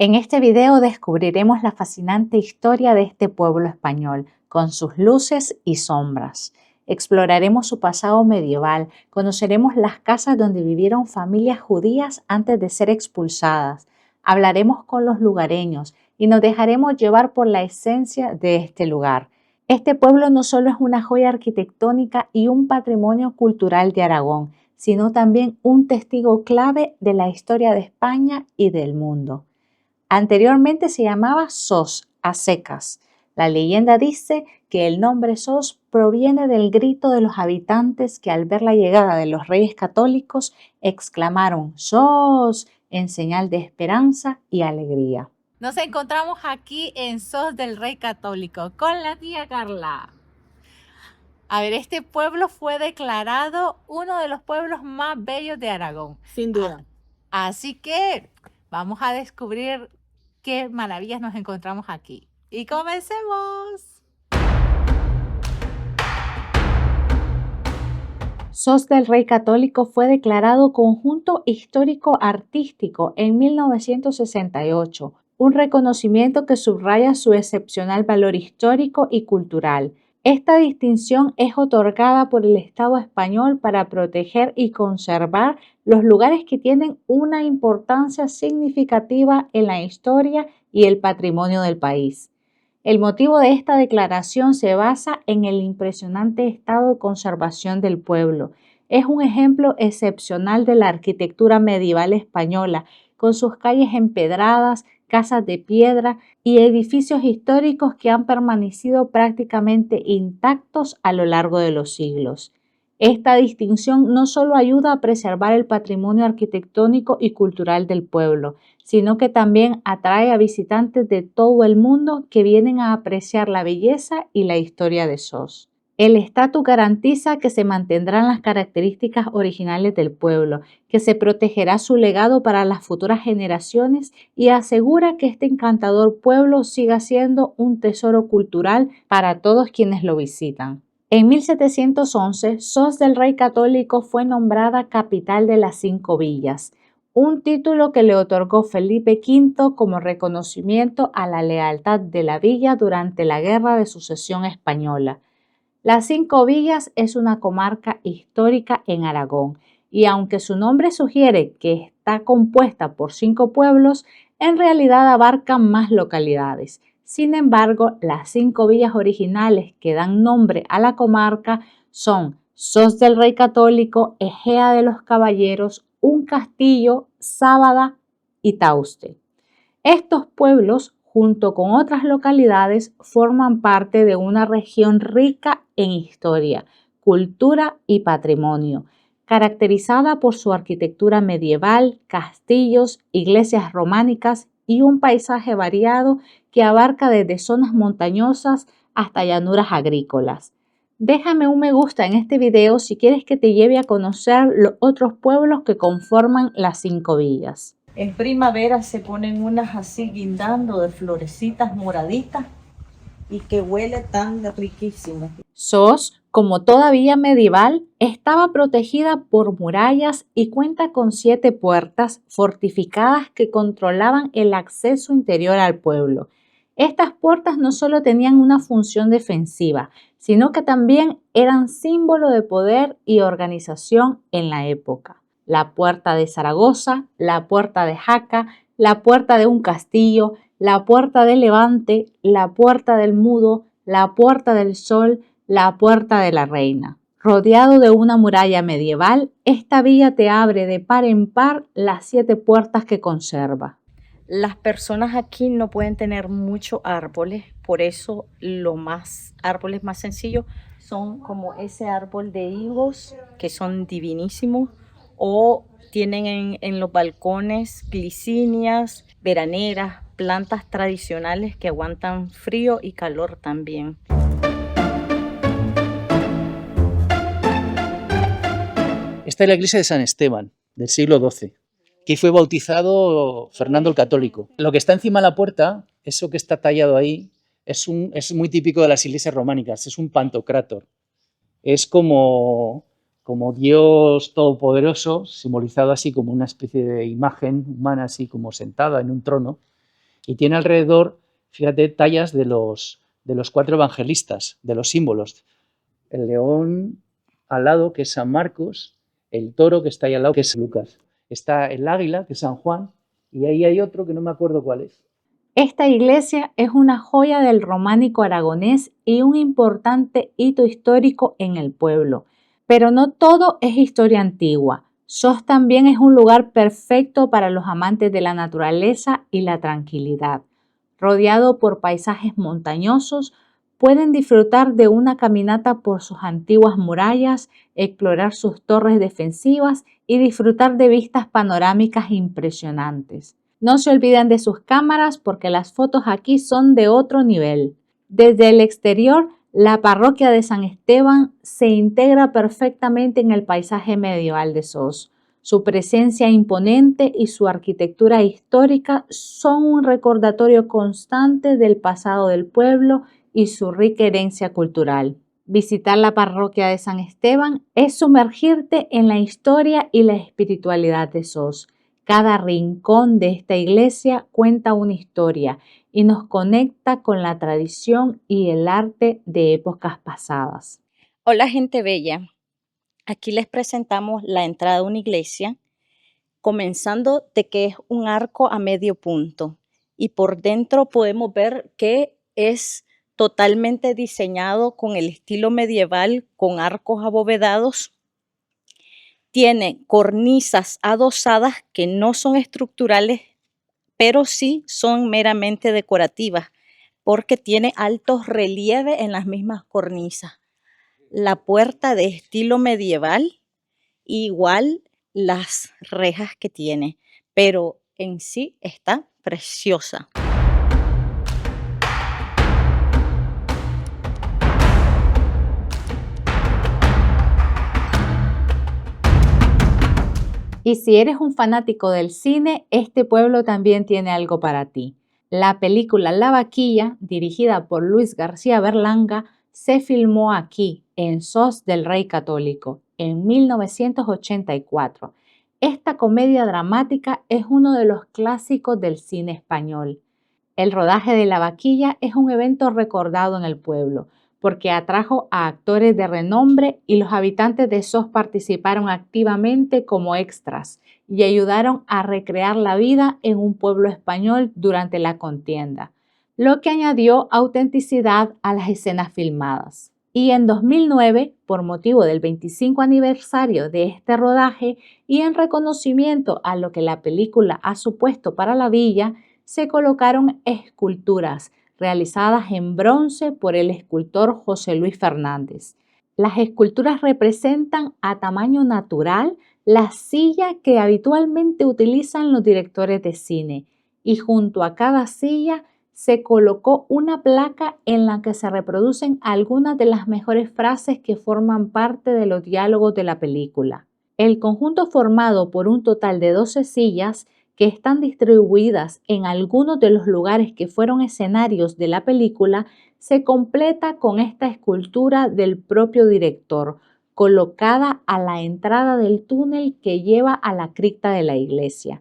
En este video descubriremos la fascinante historia de este pueblo español, con sus luces y sombras. Exploraremos su pasado medieval, conoceremos las casas donde vivieron familias judías antes de ser expulsadas, hablaremos con los lugareños y nos dejaremos llevar por la esencia de este lugar. Este pueblo no solo es una joya arquitectónica y un patrimonio cultural de Aragón, sino también un testigo clave de la historia de España y del mundo. Anteriormente se llamaba Sos, a secas. La leyenda dice que el nombre Sos proviene del grito de los habitantes que al ver la llegada de los reyes católicos exclamaron Sos en señal de esperanza y alegría. Nos encontramos aquí en Sos del Rey Católico con la tía Carla. A ver, este pueblo fue declarado uno de los pueblos más bellos de Aragón. Sin duda. Así que vamos a descubrir qué maravillas nos encontramos aquí. ¡Y comencemos! Sos del Rey Católico fue declarado Conjunto Histórico Artístico en 1968, un reconocimiento que subraya su excepcional valor histórico y cultural. Esta distinción es otorgada por el Estado español para proteger y conservar los lugares que tienen una importancia significativa en la historia y el patrimonio del país. El motivo de esta declaración se basa en el impresionante estado de conservación del pueblo. Es un ejemplo excepcional de la arquitectura medieval española, con sus calles empedradas, casas de piedra y edificios históricos que han permanecido prácticamente intactos a lo largo de los siglos. Esta distinción no solo ayuda a preservar el patrimonio arquitectónico y cultural del pueblo, sino que también atrae a visitantes de todo el mundo que vienen a apreciar la belleza y la historia de Sos. El estatus garantiza que se mantendrán las características originales del pueblo, que se protegerá su legado para las futuras generaciones y asegura que este encantador pueblo siga siendo un tesoro cultural para todos quienes lo visitan. En 1711, Sos del Rey Católico fue nombrada capital de las 5 villas, un título que le otorgó Felipe V como reconocimiento a la lealtad de la villa durante la Guerra de Sucesión Española. Las 5 Villas es una comarca histórica en Aragón y aunque su nombre sugiere que está compuesta por 5 pueblos, en realidad abarcan más localidades. Sin embargo, las 5 villas originales que dan nombre a la comarca son Sos del Rey Católico, Ejea de los Caballeros, Un Castillo, Sábada y Tauste. Estos pueblos, junto con otras localidades, forman parte de una región rica en historia, cultura y patrimonio, caracterizada por su arquitectura medieval, castillos, iglesias románicas y un paisaje variado que abarca desde zonas montañosas hasta llanuras agrícolas. Déjame un me gusta en este video si quieres que te lleve a conocer los otros pueblos que conforman las 5 villas. En primavera se ponen unas así guindando de florecitas moraditas y que huele tan riquísimo. Sos, como toda villa medieval, estaba protegida por murallas y cuenta con 7 puertas fortificadas que controlaban el acceso interior al pueblo. Estas puertas no solo tenían una función defensiva, sino que también eran símbolo de poder y organización en la época. La puerta de Zaragoza, la puerta de Jaca, la puerta de un castillo, la puerta de Levante, la puerta del Mudo, la puerta del Sol, la puerta de la Reina. Rodeado de una muralla medieval, esta villa te abre de par en par las 7 puertas que conserva. Las personas aquí no pueden tener muchos árboles, por eso árboles más sencillos son como ese árbol de higos que son divinísimos, o tienen en los balcones glicinias, veraneras, plantas tradicionales que aguantan frío y calor también. Esta es la iglesia de San Esteban, del siglo XII. Aquí fue bautizado Fernando el Católico. Lo que está encima de la puerta, eso que está tallado ahí, es muy típico de las iglesias románicas, es un pantocrátor. Es como Dios todopoderoso, simbolizado así como una especie de imagen humana, así como sentada en un trono. Y tiene alrededor, fíjate, tallas de los 4 evangelistas, de los símbolos. El león al lado, que es San Marcos, el toro que está ahí al lado, que es Lucas. Está el águila, que es San Juan, y ahí hay otro que no me acuerdo cuál es. Esta iglesia es una joya del románico aragonés y un importante hito histórico en el pueblo. Pero no todo es historia antigua. Sos también es un lugar perfecto para los amantes de la naturaleza y la tranquilidad. Rodeado por paisajes montañosos, pueden disfrutar de una caminata por sus antiguas murallas, explorar sus torres defensivas y disfrutar de vistas panorámicas impresionantes. No se olviden de sus cámaras porque las fotos aquí son de otro nivel. Desde el exterior, la parroquia de San Esteban se integra perfectamente en el paisaje medieval de Sos. Su presencia imponente y su arquitectura histórica son un recordatorio constante del pasado del pueblo y su rica herencia cultural. Visitar la parroquia de San Esteban es sumergirte en la historia y la espiritualidad de Sos. Cada rincón de esta iglesia cuenta una historia y nos conecta con la tradición y el arte de épocas pasadas. Hola gente bella, aquí les presentamos la entrada de una iglesia, comenzando de que es un arco a medio punto y por dentro podemos ver que es totalmente diseñado con el estilo medieval, con arcos abovedados. Tiene cornisas adosadas que no son estructurales, pero sí son meramente decorativas, porque tiene altos relieves en las mismas cornisas. La puerta de estilo medieval, igual las rejas que tiene, pero en sí está preciosa. Y si eres un fanático del cine, este pueblo también tiene algo para ti. La película La Vaquilla, dirigida por Luis García Berlanga, se filmó aquí, en Sos del Rey Católico, en 1984. Esta comedia dramática es uno de los clásicos del cine español. El rodaje de La Vaquilla es un evento recordado en el pueblo, porque atrajo a actores de renombre y los habitantes de Sos participaron activamente como extras y ayudaron a recrear la vida en un pueblo español durante la contienda, lo que añadió autenticidad a las escenas filmadas. Y en 2009, por motivo del 25 aniversario de este rodaje y en reconocimiento a lo que la película ha supuesto para la villa, se colocaron esculturas realizadas en bronce por el escultor José Luis Fernández. Las esculturas representan a tamaño natural la silla que habitualmente utilizan los directores de cine y junto a cada silla se colocó una placa en la que se reproducen algunas de las mejores frases que forman parte de los diálogos de la película. El conjunto formado por un total de 12 sillas que están distribuidas en algunos de los lugares que fueron escenarios de la película, se completa con esta escultura del propio director, colocada a la entrada del túnel que lleva a la cripta de la iglesia.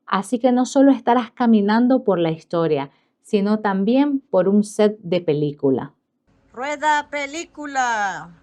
Así que no solo estarás caminando por la historia, sino también por un set de película. ¡Rueda película!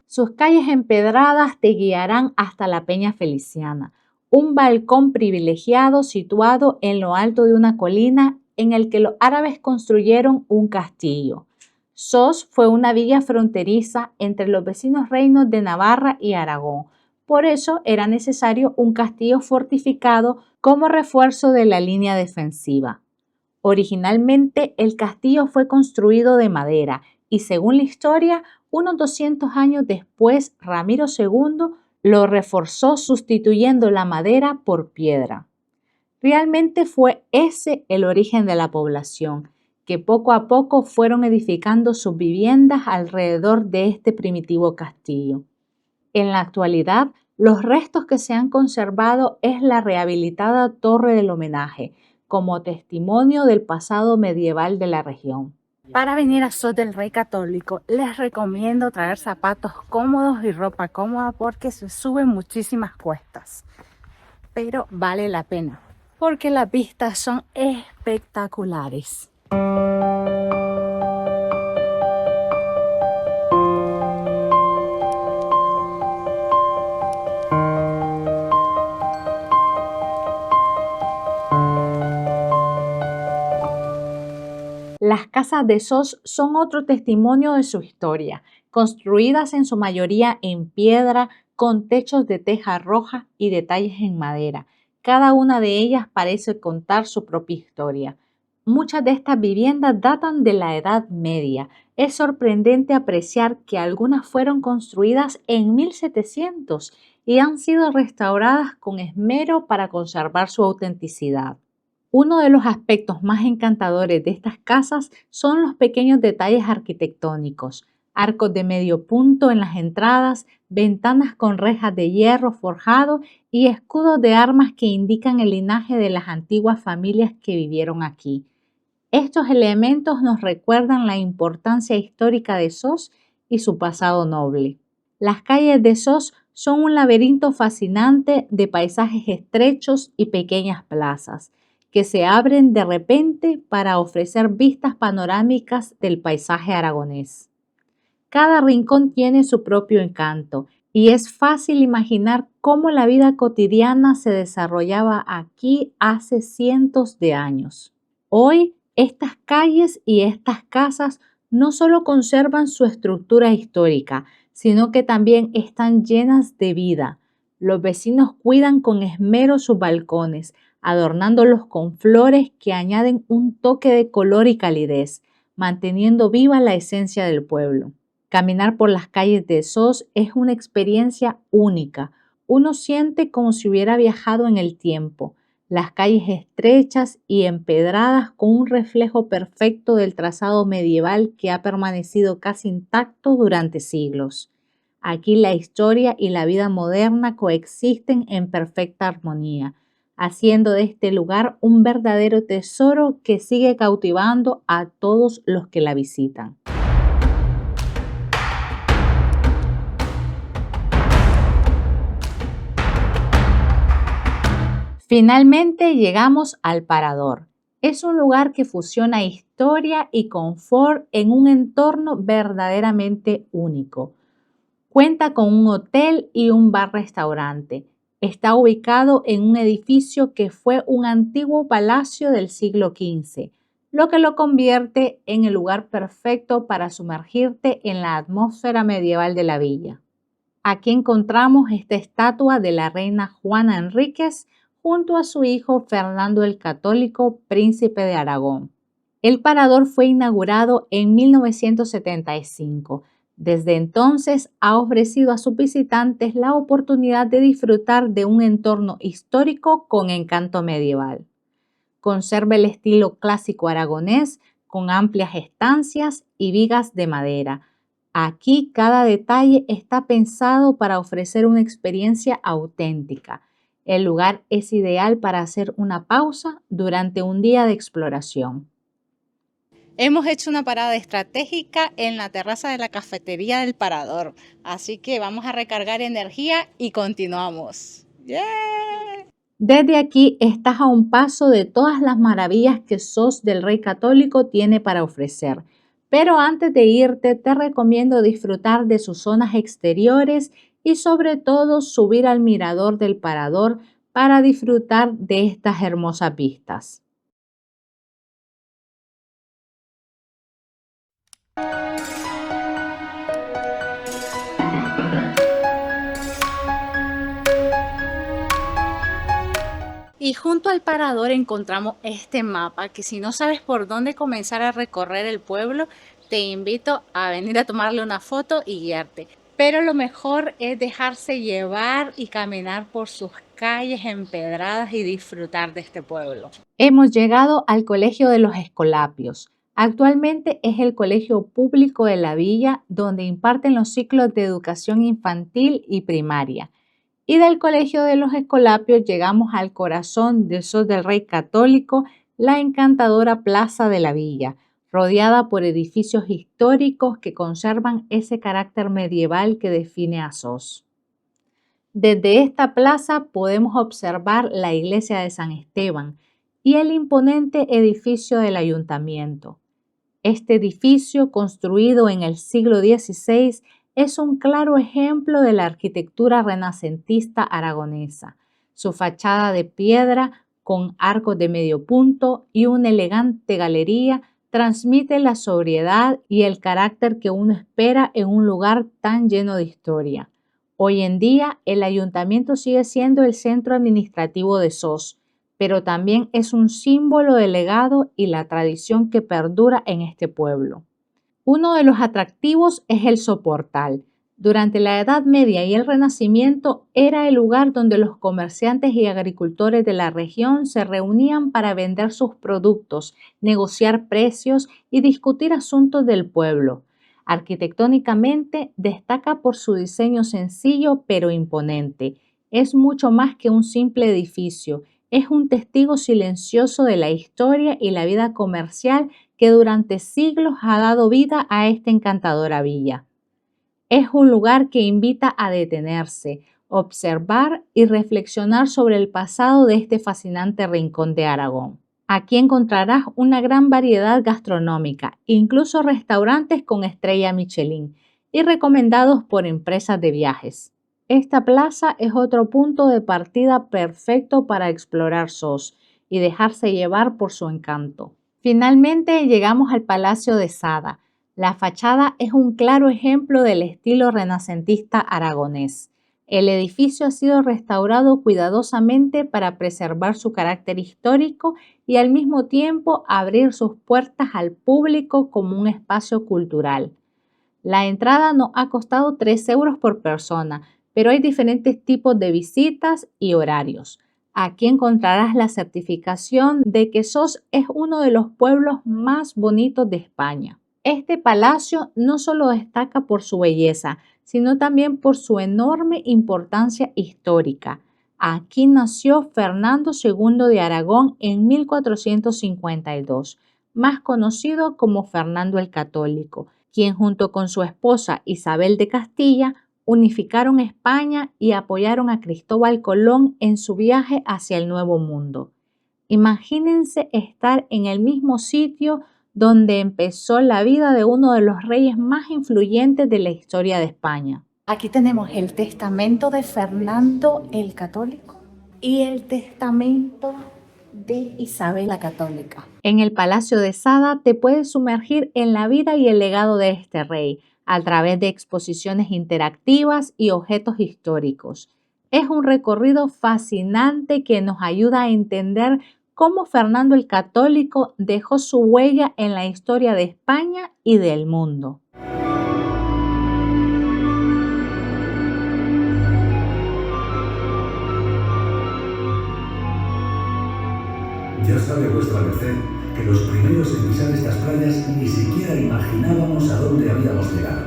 Sus calles empedradas te guiarán hasta la Peña Feliciana, un balcón privilegiado situado en lo alto de una colina en el que los árabes construyeron un castillo. Sos fue una villa fronteriza entre los vecinos reinos de Navarra y Aragón. Por eso era necesario un castillo fortificado como refuerzo de la línea defensiva. Originalmente el castillo fue construido de madera y según la historia, unos 200 años después, Ramiro II lo reforzó sustituyendo la madera por piedra. Realmente fue ese el origen de la población, que poco a poco fueron edificando sus viviendas alrededor de este primitivo castillo. En la actualidad, los restos que se han conservado es la rehabilitada Torre del Homenaje, como testimonio del pasado medieval de la región. Para venir a Sos del Rey Católico, les recomiendo traer zapatos cómodos y ropa cómoda porque se suben muchísimas cuestas, pero vale la pena. porque las vistas son espectaculares. Las casas de Sos son otro testimonio de su historia, construidas en su mayoría en piedra, con techos de teja roja y detalles en madera. Cada una de ellas parece contar su propia historia. Muchas de estas viviendas datan de la Edad Media. Es sorprendente apreciar que algunas fueron construidas en 1700 y han sido restauradas con esmero para conservar su autenticidad. Uno de los aspectos más encantadores de estas casas son los pequeños detalles arquitectónicos, arcos de medio punto en las entradas, ventanas con rejas de hierro forjado y escudos de armas que indican el linaje de las antiguas familias que vivieron aquí. Estos elementos nos recuerdan la importancia histórica de Sos y su pasado noble. Las calles de Sos son un laberinto fascinante de paisajes estrechos y pequeñas plazas que se abren de repente para ofrecer vistas panorámicas del paisaje aragonés. Cada rincón tiene su propio encanto y es fácil imaginar cómo la vida cotidiana se desarrollaba aquí hace cientos de años. Hoy, estas calles y estas casas no solo conservan su estructura histórica, sino que también están llenas de vida. Los vecinos cuidan con esmero sus balcones, adornándolos con flores que añaden un toque de color y calidez, manteniendo viva la esencia del pueblo. Caminar por las calles de Sos es una experiencia única. Uno siente como si hubiera viajado en el tiempo. Las calles estrechas y empedradas con un reflejo perfecto del trazado medieval que ha permanecido casi intacto durante siglos. Aquí la historia y la vida moderna coexisten en perfecta armonía, haciendo de este lugar un verdadero tesoro que sigue cautivando a todos los que la visitan. Finalmente llegamos al Parador. Es un lugar que fusiona historia y confort en un entorno verdaderamente único. Cuenta con un hotel y un bar-restaurante. Está ubicado en un edificio que fue un antiguo palacio del siglo XV, lo que lo convierte en el lugar perfecto para sumergirte en la atmósfera medieval de la villa. Aquí encontramos esta estatua de la reina Juana Enríquez junto a su hijo Fernando el Católico, príncipe de Aragón. El parador fue inaugurado en 1975. Desde entonces ha ofrecido a sus visitantes la oportunidad de disfrutar de un entorno histórico con encanto medieval. Conserva el estilo clásico aragonés con amplias estancias y vigas de madera. Aquí cada detalle está pensado para ofrecer una experiencia auténtica. El lugar es ideal para hacer una pausa durante un día de exploración. Hemos hecho una parada estratégica en la terraza de la cafetería del Parador, así que vamos a recargar energía y continuamos. ¡Yeah! Desde aquí estás a un paso de todas las maravillas que Sos del Rey Católico tiene para ofrecer. Pero antes de irte, te recomiendo disfrutar de sus zonas exteriores y sobre todo subir al mirador del Parador para disfrutar de estas hermosas vistas. Y junto al parador encontramos este mapa que si no sabes por dónde comenzar a recorrer el pueblo, te invito a venir a tomarle una foto y guiarte. Pero lo mejor es dejarse llevar y caminar por sus calles empedradas y disfrutar de este pueblo. Hemos llegado al Colegio de los Escolapios. Actualmente es el colegio público de la villa donde imparten los ciclos de educación infantil y primaria. Y del Colegio de los Escolapios llegamos al corazón de Sos del Rey Católico, la encantadora Plaza de la Villa, rodeada por edificios históricos que conservan ese carácter medieval que define a Sos. Desde esta plaza podemos observar la iglesia de San Esteban y el imponente edificio del ayuntamiento. Este edificio, construido en el siglo XVI, es un claro ejemplo de la arquitectura renacentista aragonesa. Su fachada de piedra, con arcos de medio punto y una elegante galería, transmite la sobriedad y el carácter que uno espera en un lugar tan lleno de historia. Hoy en día, el ayuntamiento sigue siendo el centro administrativo de Sos, pero también es un símbolo del legado y la tradición que perdura en este pueblo. Uno de los atractivos es el Soportal. Durante la Edad Media y el Renacimiento era el lugar donde los comerciantes y agricultores de la región se reunían para vender sus productos, negociar precios y discutir asuntos del pueblo. Arquitectónicamente destaca por su diseño sencillo pero imponente. Es mucho más que un simple edificio. Es un testigo silencioso de la historia y la vida comercial que durante siglos ha dado vida a esta encantadora villa. Es un lugar que invita a detenerse, observar y reflexionar sobre el pasado de este fascinante rincón de Aragón. Aquí encontrarás una gran variedad gastronómica, incluso restaurantes con estrella Michelin y recomendados por empresas de viajes. Esta plaza es otro punto de partida perfecto para explorar Sos y dejarse llevar por su encanto. Finalmente llegamos al Palacio de Sada. La fachada es un claro ejemplo del estilo renacentista aragonés. El edificio ha sido restaurado cuidadosamente para preservar su carácter histórico y al mismo tiempo abrir sus puertas al público como un espacio cultural. La entrada nos ha costado 3 euros por persona, pero hay diferentes tipos de visitas y horarios. Aquí encontrarás la certificación de que Sos es uno de los pueblos más bonitos de España. Este palacio no solo destaca por su belleza, sino también por su enorme importancia histórica. Aquí nació Fernando II de Aragón en 1452, más conocido como Fernando el Católico, quien junto con su esposa Isabel de Castilla unificaron España y apoyaron a Cristóbal Colón en su viaje hacia el Nuevo Mundo. Imagínense estar en el mismo sitio donde empezó la vida de uno de los reyes más influyentes de la historia de España. Aquí tenemos el testamento de Fernando el Católico y el testamento de Isabel la Católica. En el Palacio de Sada te puedes sumergir en la vida y el legado de este rey a través de exposiciones interactivas y objetos históricos. Es un recorrido fascinante que nos ayuda a entender cómo Fernando el Católico dejó su huella en la historia de España y del mundo. Ya sabe vuestra merced que los primeros en pisar estas playas ni siquiera imaginábamos a dónde habíamos llegado.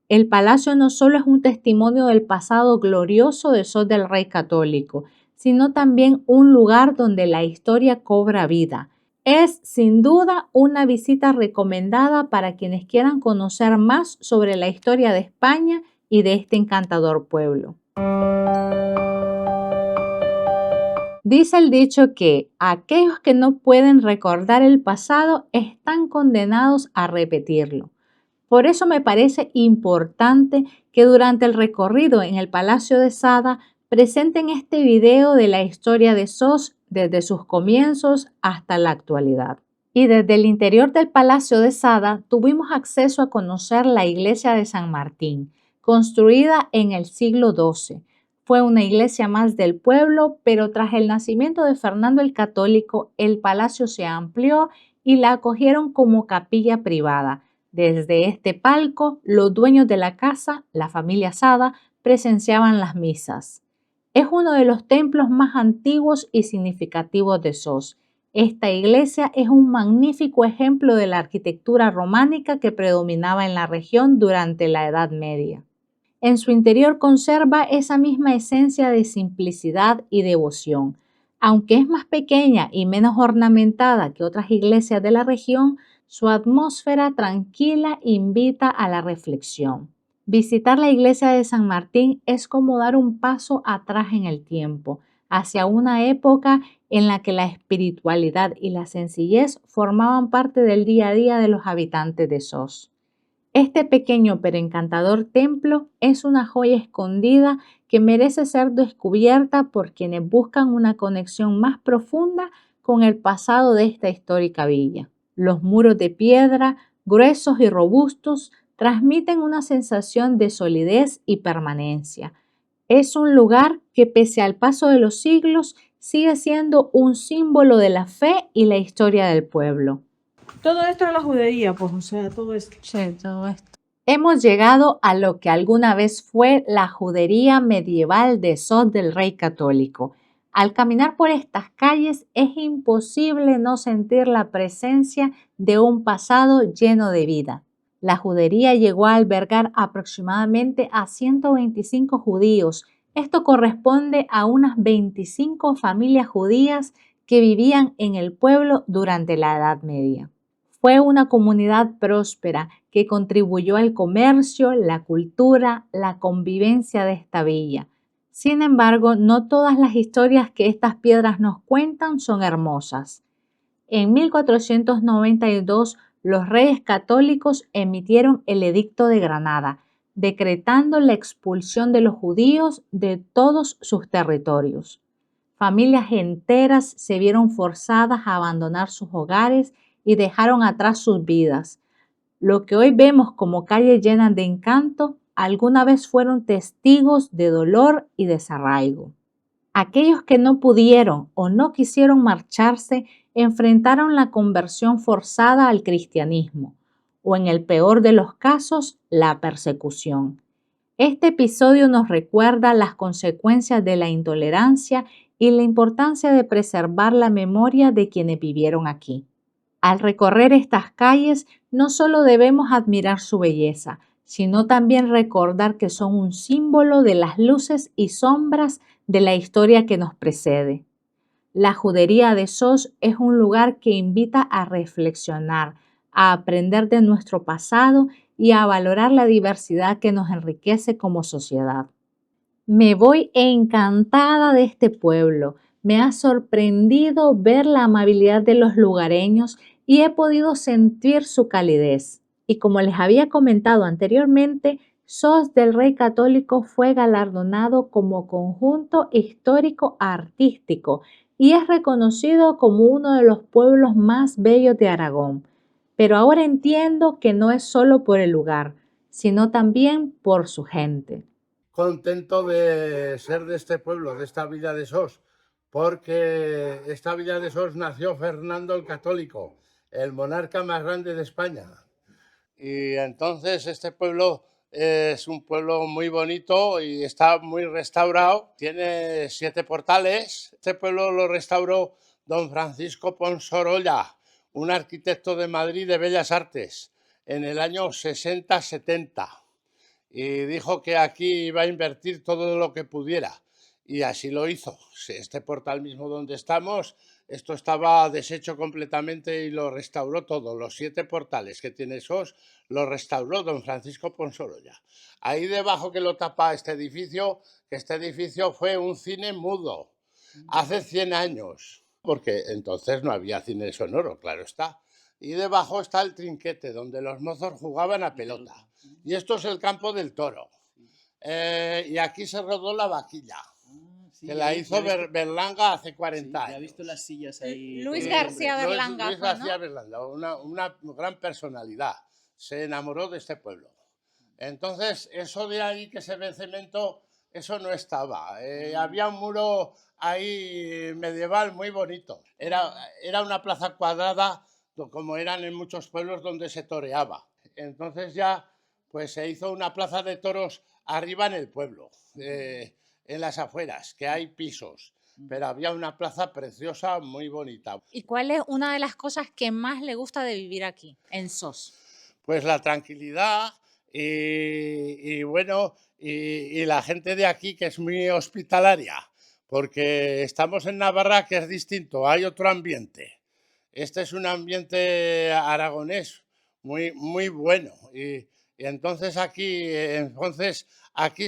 El palacio no solo es un testimonio del pasado glorioso de Sos del Rey Católico, sino también un lugar donde la historia cobra vida. Es sin duda una visita recomendada para quienes quieran conocer más sobre la historia de España y de este encantador pueblo. Dice el dicho que aquellos que no pueden recordar el pasado están condenados a repetirlo. Por eso me parece importante que durante el recorrido en el Palacio de Sada presenten este video de la historia de Sos desde sus comienzos hasta la actualidad. Y desde el interior del Palacio de Sada tuvimos acceso a conocer la iglesia de San Martín, construida en el siglo XII. Fue una iglesia más del pueblo, pero tras el nacimiento de Fernando el Católico, el palacio se amplió y la acogieron como capilla privada. Desde este palco, los dueños de la casa, la familia Sada, presenciaban las misas. Es uno de los templos más antiguos y significativos de Sos. Esta iglesia es un magnífico ejemplo de la arquitectura románica que predominaba en la región durante la Edad Media. En su interior conserva esa misma esencia de simplicidad y devoción. Aunque es más pequeña y menos ornamentada que otras iglesias de la región, su atmósfera tranquila invita a la reflexión. Visitar la iglesia de San Martín es como dar un paso atrás en el tiempo, hacia una época en la que la espiritualidad y la sencillez formaban parte del día a día de los habitantes de Sos. Este pequeño pero encantador templo es una joya escondida que merece ser descubierta por quienes buscan una conexión más profunda con el pasado de esta histórica villa. Los muros de piedra, gruesos y robustos, transmiten una sensación de solidez y permanencia. Es un lugar que, pese al paso de los siglos, sigue siendo un símbolo de la fe y la historia del pueblo. Todo esto es la judería, pues, o sea, todo esto. Sí, todo esto. Hemos llegado a lo que alguna vez fue la judería medieval de Sos del Rey Católico. Al caminar por estas calles es imposible no sentir la presencia de un pasado lleno de vida. La judería llegó a albergar aproximadamente a 125 judíos. Esto corresponde a unas 25 familias judías que vivían en el pueblo durante la Edad Media. Fue una comunidad próspera que contribuyó al comercio, la cultura, la convivencia de esta villa. Sin embargo, no todas las historias que estas piedras nos cuentan son hermosas. En 1492, los reyes católicos emitieron el Edicto de Granada, decretando la expulsión de los judíos de todos sus territorios. Familias enteras se vieron forzadas a abandonar sus hogares y dejaron atrás sus vidas. Lo que hoy vemos como calles llenas de encanto, alguna vez fueron testigos de dolor y desarraigo. Aquellos que no pudieron o no quisieron marcharse enfrentaron la conversión forzada al cristianismo, o en el peor de los casos, la persecución. Este episodio nos recuerda las consecuencias de la intolerancia y la importancia de preservar la memoria de quienes vivieron aquí. Al recorrer estas calles, no solo debemos admirar su belleza, sino también recordar que son un símbolo de las luces y sombras de la historia que nos precede. La judería de Sos es un lugar que invita a reflexionar, a aprender de nuestro pasado y a valorar la diversidad que nos enriquece como sociedad. Me voy encantada de este pueblo. Me ha sorprendido ver la amabilidad de los lugareños y he podido sentir su calidez. Y como les había comentado anteriormente, Sos del Rey Católico fue galardonado como conjunto histórico artístico y es reconocido como uno de los pueblos más bellos de Aragón. Pero ahora entiendo que no es solo por el lugar, sino también por su gente. Contento de ser de este pueblo, de esta villa de Sos, porque esta villa de Sos nació Fernando el Católico, el monarca más grande de España. Y entonces este pueblo es un pueblo muy bonito y está muy restaurado. Tiene 7 portales. Este pueblo lo restauró don Francisco Ponsorolla, un arquitecto de Madrid de Bellas Artes, en el año 60-70. Y dijo que aquí iba a invertir todo lo que pudiera. Y así lo hizo. Este portal mismo donde estamos, esto estaba deshecho completamente y lo restauró todo. Los 7 portales que tiene Sos lo restauró don Francisco Ponsorolla. Ahí debajo que lo tapa este edificio, que este edificio fue un cine mudo hace 100 años, porque entonces no había cine sonoro, claro está. Y debajo está el trinquete, donde los mozos jugaban a pelota. Y esto es el campo del toro. Y aquí se rodó La Vaquilla, que la hizo Berlanga hace 40 años. Ya he visto las sillas ahí. Luis García Berlanga. Luis García Berlanga, una gran personalidad. Se enamoró de este pueblo. Entonces, eso de ahí que se ve cemento, eso no estaba. Había un muro ahí medieval muy bonito. Era una plaza cuadrada, como eran en muchos pueblos donde se toreaba. Entonces ya pues se hizo una plaza de toros arriba en el pueblo, en las afueras, que hay pisos. Pero había una plaza preciosa, muy bonita. ¿Y cuál es una de las cosas que más le gusta de vivir aquí, en Sos? Pues la tranquilidad y bueno, y la gente de aquí que es muy hospitalaria, porque estamos en Navarra que es distinto, hay otro ambiente. Este es un ambiente aragonés muy, muy bueno Y entonces aquí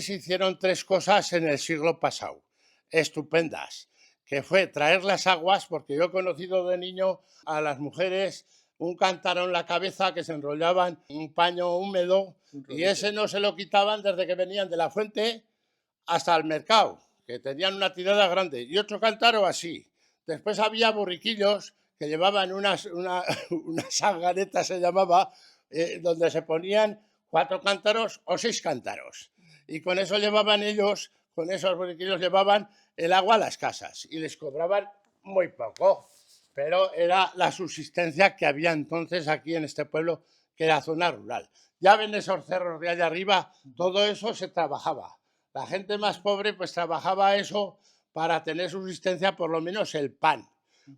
se hicieron 3 cosas en el siglo pasado, estupendas, que fue traer las aguas, porque yo he conocido de niño a las mujeres un cántaro en la cabeza que se enrollaban un paño húmedo y ese no se lo quitaban desde que venían de la fuente hasta el mercado, que tenían una tirada grande, y otro cántaro así. Después había borriquillos que llevaban una sanganeta, se llamaba, donde se ponían 4 cántaros o 6 cántaros. Y con eso llevaban ellos, con esos borriquillos llevaban el agua a las casas y les cobraban muy poco. Pero era la subsistencia que había entonces aquí en este pueblo, que era zona rural. Ya ven esos cerros de allá arriba, todo eso se trabajaba. La gente más pobre pues trabajaba eso para tener subsistencia, por lo menos el pan.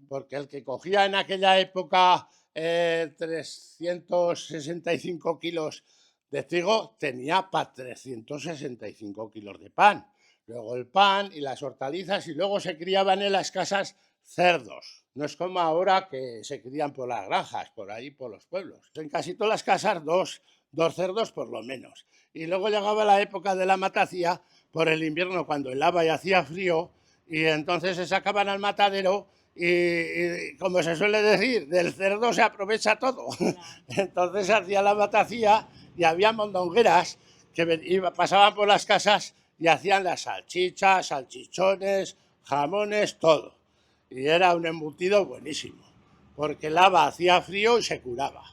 Porque el que cogía en aquella época 365 kilos de trigo tenía para 365 kilos de pan. Luego el pan y las hortalizas, y luego se criaban en las casas cerdos. No es como ahora que se crían por las granjas, por ahí, por los pueblos. En casi todas las casas dos cerdos por lo menos. Y luego llegaba la época de la matacía por el invierno, cuando helaba y hacía frío, y entonces se sacaban al matadero y como se suele decir, del cerdo se aprovecha todo. Entonces se hacía la matacía y había mondongueras que pasaban por las casas y hacían las salchichas, salchichones, jamones, todo. Y era un embutido buenísimo, porque el haba hacía frío y se curaba.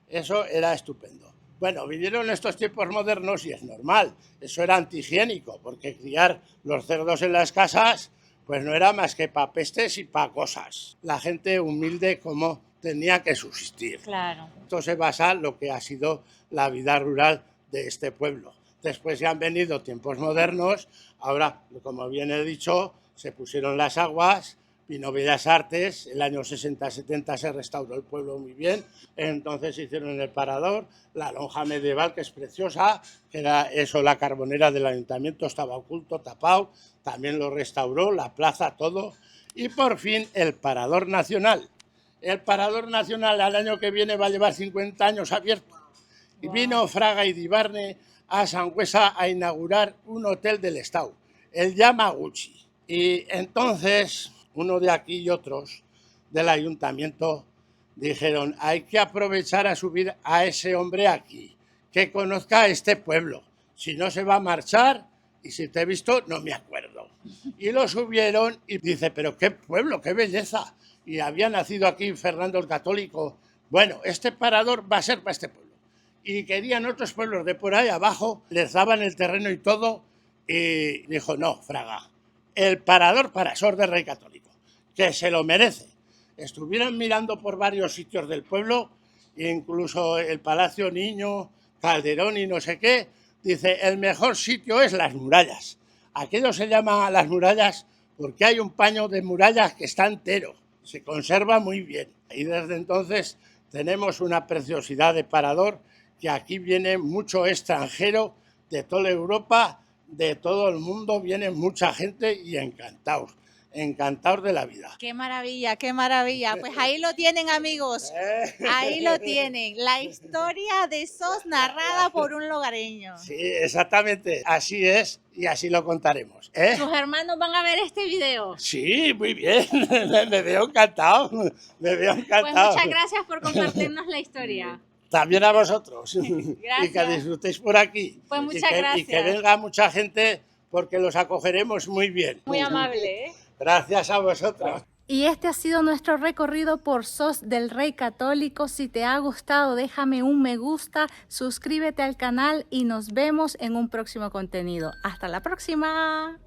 Eso era estupendo. Bueno, vinieron estos tiempos modernos y es normal, eso era antihigiénico, porque criar los cerdos en las casas pues no era más que para pestes y para cosas. La gente humilde como tenía que subsistir. Claro. Esto se basa en lo que ha sido la vida rural de este pueblo. Después ya han venido tiempos modernos, ahora, como bien he dicho, se pusieron las aguas, vino Bellas Artes, el año 60-70 se restauró el pueblo muy bien, entonces hicieron el parador, la lonja medieval, que es preciosa, que era eso, la carbonera del ayuntamiento, estaba oculto, tapado, también lo restauró, la plaza, todo, y por fin el Parador Nacional. El Parador Nacional al año que viene va a llevar 50 años abierto. Y vino Fraga y Dibarne a Sangüesa a inaugurar un hotel del Estado, el Yamaguchi. Y entonces uno de aquí y otros del ayuntamiento dijeron, hay que aprovechar a subir a ese hombre aquí, que conozca este pueblo, si no se va a marchar, y si te he visto no me acuerdo. Y lo subieron y dice, pero qué pueblo, qué belleza. Y había nacido aquí Fernando el Católico. Bueno, este parador va a ser para este pueblo. Y querían otros pueblos de por ahí abajo, les daban el terreno y todo, y dijo, no, Fraga, el parador para Sor del Rey Católico, que se lo merece. Estuvieron mirando por varios sitios del pueblo, incluso el Palacio Niño, Calderón y no sé qué. Dice, el mejor sitio es las murallas. Aquello se llama las murallas porque hay un paño de murallas que está entero, se conserva muy bien. Y desde entonces tenemos una preciosidad de parador, que aquí viene mucho extranjero de toda Europa, de todo el mundo, viene mucha gente y encantados de la vida. Qué maravilla, qué maravilla. Pues ahí lo tienen, amigos. Ahí lo tienen. La historia de Sos narrada por un lugareño. Sí, exactamente. Así es y así lo contaremos. ¿Tus hermanos van a ver este video? Sí, muy bien. Me veo encantado. Me veo encantado. Pues muchas gracias por compartirnos la historia. También a vosotros. Gracias. Y que disfrutéis por aquí. Pues muchas gracias. Y que venga mucha gente, porque los acogeremos muy bien. Muy amable, ¿eh? Gracias a vosotros. Y este ha sido nuestro recorrido por Sos del Rey Católico. Si te ha gustado, déjame un me gusta, suscríbete al canal y nos vemos en un próximo contenido. ¡Hasta la próxima!